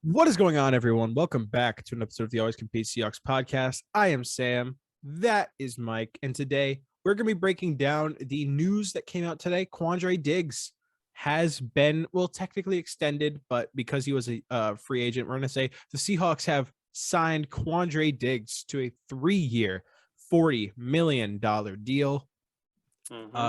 What is going on, everyone? Welcome back to an episode of the Always Compete Seahawks podcast. I am Sam. That is Mike. And today we're going to be breaking down the news that came out today. Quandre Diggs has been, technically extended, but because he was a free agent, we're going to say the Seahawks have signed Quandre Diggs to a 3-year, $40 million deal.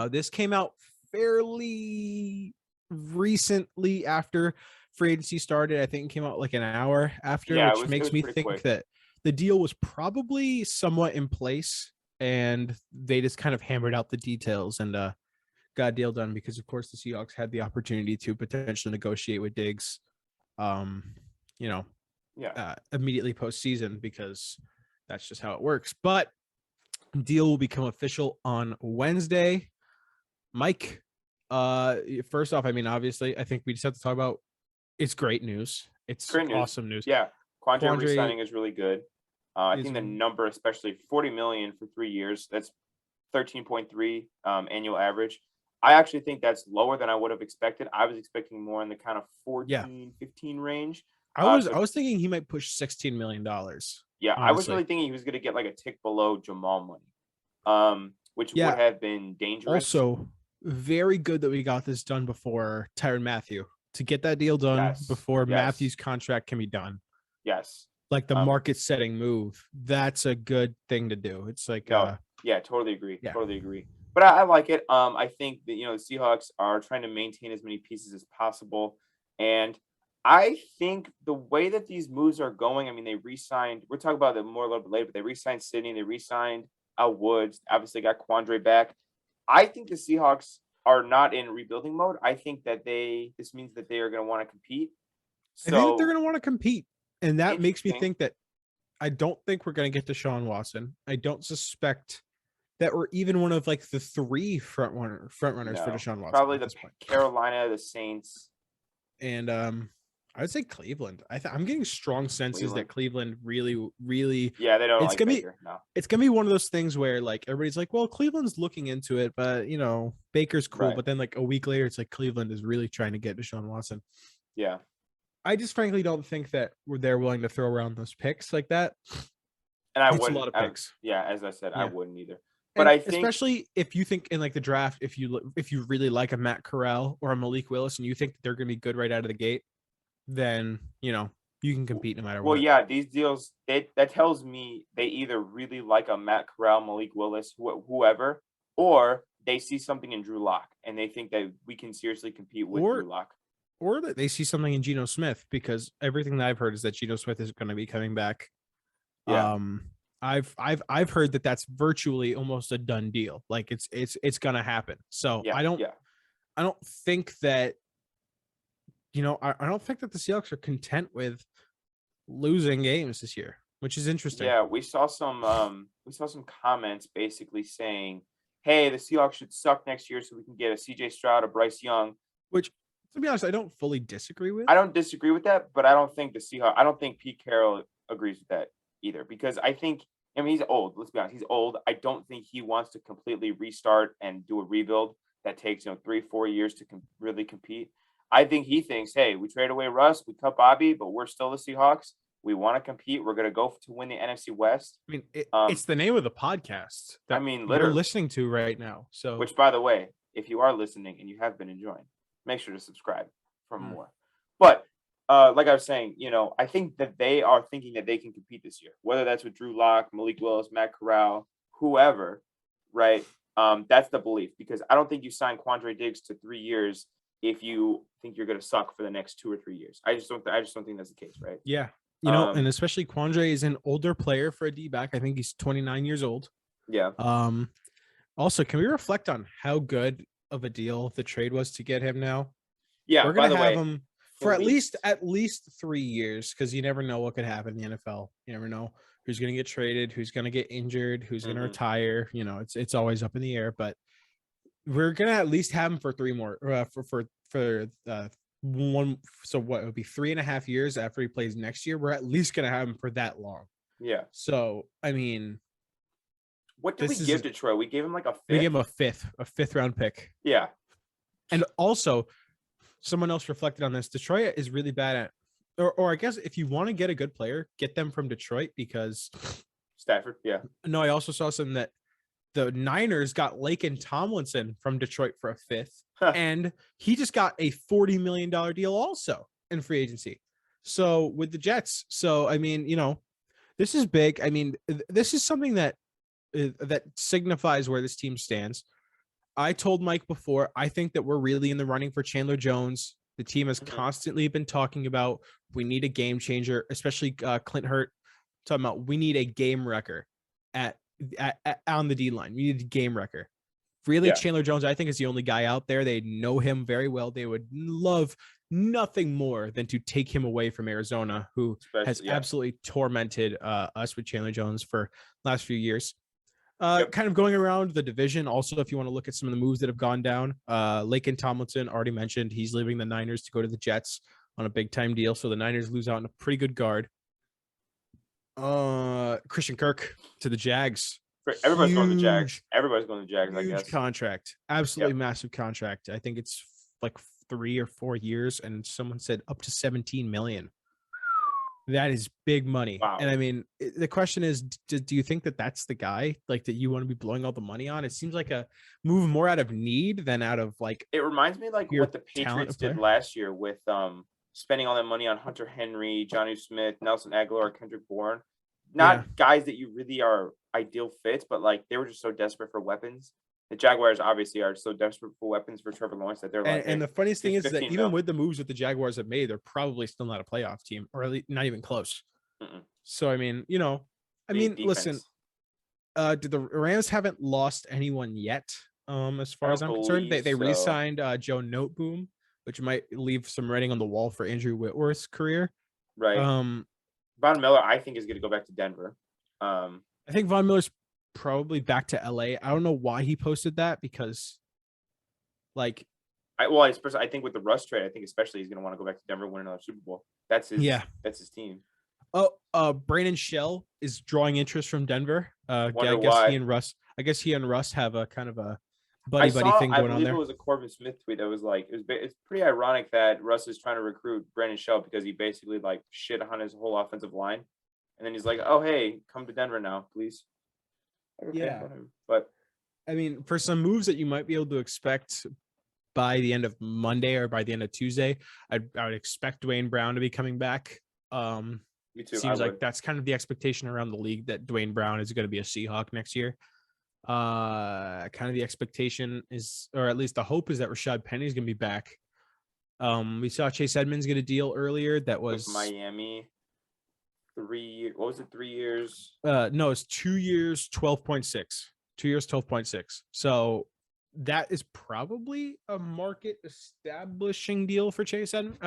This came out fairly recently after free agency started. I think it came out like an hour after, which makes me think quick. that the deal was probably somewhat in place and they just kind of hammered out the details and got a deal done because, of course, the Seahawks had the opportunity to potentially negotiate with Diggs, immediately postseason because that's just how it works. But deal will become official on Wednesday. Mike, first off, I mean, obviously, I think we just have to talk about it's great news. It's Great news. Awesome news. Yeah, Quandre re-signing is really good. I think the number, especially $40 million for 3 years, that's 13.3 annual average. I actually think that's lower than I would have expected. I was expecting more in the kind of 14, 15 range. I was thinking he might push $16 million. Yeah, honestly. I was really thinking he was going to get like a tick below Jamal money, which would have been dangerous. Also, very good that we got this done before Tyrann Mathieu. To get that deal done before Matthew's contract can be done. Yes. Like the market-setting move. That's a good thing to do. It's like... totally agree. Yeah. Totally agree. But I like it. I think that, the Seahawks are trying to maintain as many pieces as possible. And I think the way that these moves are going, I mean, they re-signed... We'll talk about it more a little bit later, but they re-signed Sidney. They re-signed Woods. Obviously got Quandre back. I think the Seahawks are not in rebuilding mode. I think that this means that they are going to want to compete. So, I think that they're going to want to compete. And that makes me think that I don't think we're going to get Deshaun Watson. I don't suspect that we're even one of like the 3 front runners for Deshaun Watson. Probably the Carolina, the Saints. And I would say Cleveland. I'm getting strong senses that Cleveland really they don't. It's gonna be It's gonna be one of those things where like everybody's like, well, Cleveland's looking into it, but Baker's cool. Right. But then like a week later, it's like Cleveland is really trying to get Deshaun Watson. Yeah, I just frankly don't think that they're willing to throw around those picks like that. And I wouldn't. A lot of picks. As I said, I wouldn't either. But I think, especially if you think in like the draft, if you really like a Matt Corral or a Malik Willis, and you think that they're gonna be good right out of the gate, then you can compete no matter what. Well, yeah, these deals that tells me they either really like a Matt Corral, Malik Willis, whoever, or they see something in Drew Lock and they think that we can seriously compete with Drew Lock, or that they see something in Geno Smith, because everything that I've heard is that Geno Smith is going to be coming back. Yeah. I've heard that that's virtually almost a done deal. Like it's going to happen. So I don't think that. I don't think that the Seahawks are content with losing games this year, which is interesting. Yeah, we saw some comments basically saying, "Hey, the Seahawks should suck next year so we can get a C.J. Stroud, a Bryce Young." Which, to be honest, I don't fully disagree with. I don't disagree with that, but I don't think Pete Carroll agrees with that either, because I mean, he's old. Let's be honest, he's old. I don't think he wants to completely restart and do a rebuild that takes 3-4 years to really compete. I think he thinks, hey, we trade away Russ, we cut Bobby, but we're still the Seahawks. We want to compete. We're going to go to win the NFC West. I mean, it's the name of the podcast that we're listening to right now. So, which, by the way, if you are listening and you have been enjoying, make sure to subscribe for more. But like I was saying, I think that they are thinking that they can compete this year, whether that's with Drew Lock, Malik Willis, Matt Corral, whoever, right? That's the belief, because I don't think you sign Quandre Diggs to 3 years if you think you're going to suck for the next 2 or 3 years. I just don't think that's the case, right? Yeah. And especially Quandre is an older player for a D-back. I think he's 29 years old. Yeah. Also, can we reflect on how good of a deal the trade was to get him now? Yeah. We're going to have him for at least 3 years, because you never know what could happen in the NFL. You never know who's going to get traded, who's going to get injured, who's going to retire. It's always up in the air, but we're going to at least have him for 3 more for one. So what, it would be 3.5 years after he plays next year. We're at least going to have him for that long. Yeah. So, I mean, what did we give Detroit? We gave him like a 5th. We gave him a fifth round pick. Yeah. And also, someone else reflected on this. Detroit is really bad at or I guess if you want to get a good player, get them from Detroit because Stafford. Yeah. No, I also saw something that the Niners got Laken Tomlinson from Detroit for a fifth, and he just got a $40 million deal also in free agency. So with the Jets, so I mean, this is big. I mean, this is something that signifies where this team stands. I told Mike before, I think that we're really in the running for Chandler Jones. The team has constantly been talking about we need a game changer, especially Clint Hurt talking about we need a game wrecker at on the D line. We need a game wrecker. Really, Chandler Jones, I think, is the only guy out there. They know him very well. They would love nothing more than to take him away from Arizona, who has absolutely tormented us with Chandler Jones for last few years. Kind of going around the division. Also, if you want to look at some of the moves that have gone down, Laken Tomlinson already mentioned he's leaving the Niners to go to the Jets on a big time deal. So the Niners lose out on a pretty good guard. Christian Kirk to the Jags. Everybody's going to the Jags. Everybody's going to the Jags, I guess. Huge contract. Absolutely massive contract. I think it's like 3 or 4 years, and someone said up to 17 million. That is big money. Wow. And I mean, the question is, do you think that that's the guy like that you want to be blowing all the money on? It seems like a move more out of need than out of like. It reminds me like what the Patriots did last year with spending all that money on Hunter Henry, Jonnu Smith, Nelson Aguilar, Kendrick Bourne. Not guys that you really are ideal fits, but like they were just so desperate for weapons. The Jaguars obviously are so desperate for weapons for Trevor Lawrence that they're like. And the funniest thing is that even with the moves that the Jaguars have made, they're probably still not a playoff team, or at least not even close. So I mean, listen. Do the Rams haven't lost anyone yet? As far as I'm concerned, they re-signed Joe Noteboom, which might leave some writing on the wall for Andrew Whitworth's career. Right. Von Miller, I think, is going to go back to Denver. I think Von Miller's probably back to LA. I don't know why he posted that because, like, I think with the Russ trade, I think especially he's going to want to go back to Denver, win another Super Bowl. That's his. Yeah, that's his team. Oh, Brandon Shell is drawing interest from Denver. I guess he and Russ have a kind of a buddy thing going on there. I believe it was a Corbin Smith tweet that was like, it's pretty ironic that Russ is trying to recruit Brandon Shell because he basically like shit on his whole offensive line, and then he's like, oh hey, come to Denver now, please. Okay, but I mean, for some moves that you might be able to expect by the end of Monday or by the end of Tuesday, I would expect Dwayne Brown to be coming back. Me too. Seems like that's kind of the expectation around the league that Dwayne Brown is going to be a Seahawk next year. Kind of the expectation is, or at least the hope is that Rashad Penny is going to be back. We saw Chase Edmonds get a deal earlier that was with Miami. 3 years. What was it? 3 years? No, it's 2 years, 12.6. 2 years, 12.6. So that is probably a market establishing deal for Chase Edmonds,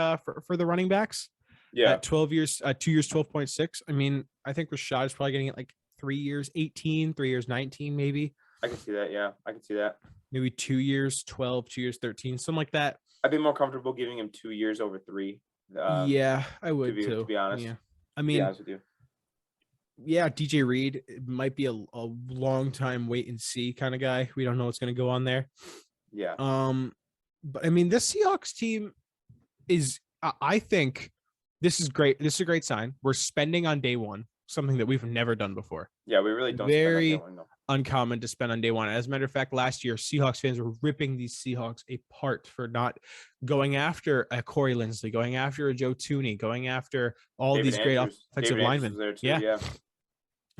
for the running backs. Yeah. At 12 years, 2 years, 12.6. I mean, I think Rashad is probably getting it like 3 years, 18, 3 years, 19, maybe. I can see that. Yeah, I can see that. Maybe 2 years, 12, 2 years, 13, something like that. I'd be more comfortable giving him 2 years over 3. Yeah, I would to be honest. Yeah. I mean, yeah, DJ Reed might be a long time wait and see kind of guy. We don't know what's going to go on there. Yeah. But I mean, this Seahawks team is, I think this is great. This is a great sign. We're spending on day one, something that we've never done before. Yeah, we really don't. Very spend on day one, no. Uncommon to spend on day one. As a matter of fact, last year, Seahawks fans were ripping these Seahawks apart for not going after a Corey Linsley, going after a Joe Tooney, going after all these great offensive linemen. Yeah.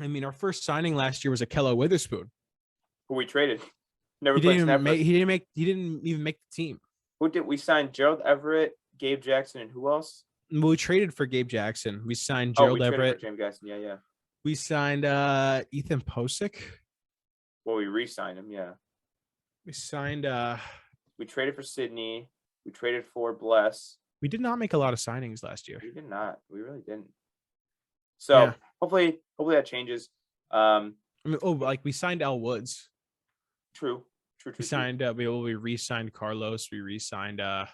I mean, our first signing last year was Akello Witherspoon, who we traded. He didn't even make the team. Who did we sign? Gerald Everett, Gabe Jackson, and who else? Well, we traded for Gabe Jackson. We signed Gerald Everett. James Jackson. Yeah. We signed Ethan Posick. Well, we re-signed him, yeah. We signed we traded for Sydney. We traded for Bless. We did not make a lot of signings last year. We did not. We really didn't. So hopefully that changes. I mean, we signed Al Woods. True. We signed we re-signed Carlos. We re-signed a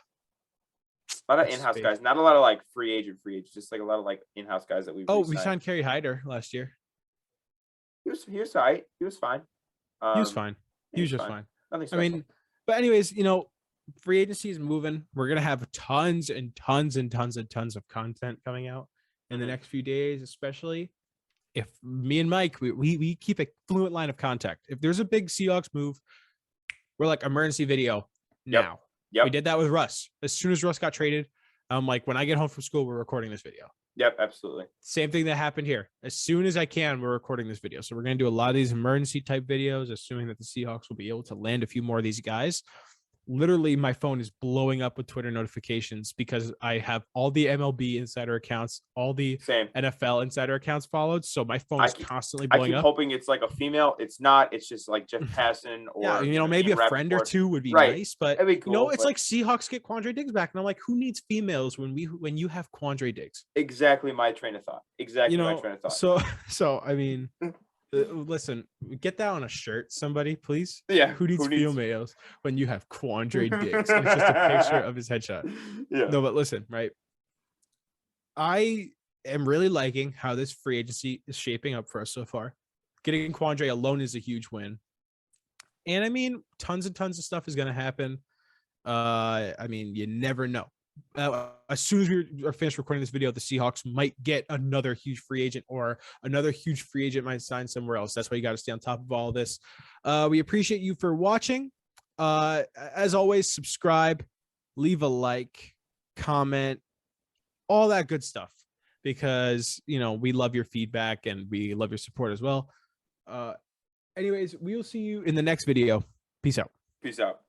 lot of in-house guys. Not a lot of like free agents, just like a lot of like in-house guys that we we signed Kerry Hyder last year. He was all right. He was fine. He was fine. He was just fine. Nothing special. I mean, but anyways, free agency is moving. We're gonna have tons and tons and tons and tons of content coming out in the next few days, especially if me and Mike we keep a fluent line of contact. If there's a big Seahawks move, we're like emergency video now. Yep. We did that with Russ. As soon as Russ got traded, I'm like, when I get home from school, we're recording this video. Yep, absolutely. Same thing that happened here. As soon as I can, we're recording this video. So we're going to do a lot of these emergency type videos, assuming that the Seahawks will be able to land a few more of these guys. Literally, my phone is blowing up with Twitter notifications because I have all the MLB insider accounts, all the NFL insider accounts followed. So my phone is constantly blowing up. I keep hoping it's like a female. It's not. It's just like Jeff Passan or maybe a friend or two would be nice. But cool, it's like Seahawks get Quandre Diggs back, and I'm like, who needs females when you have Quandre Diggs? Exactly my train of thought. My train of thought. So I mean. Listen, get that on a shirt, somebody, please. Yeah. Who needs females when you have Quandre Diggs? And it's just a picture of his headshot. Yeah. No, but listen, right? I am really liking how this free agency is shaping up for us so far. Getting Quandre alone is a huge win. And I mean, tons and tons of stuff is going to happen. I mean, you never know. As soon as we are finished recording this video, the Seahawks might get another huge free agent, or another huge free agent might sign somewhere else. That's why you got to stay on top of all of this. We appreciate you for watching. As always, subscribe, leave a like, comment, all that good stuff, because we love your feedback and we love your support as well. Anyways, we will see you in the next video. Peace out. Peace out.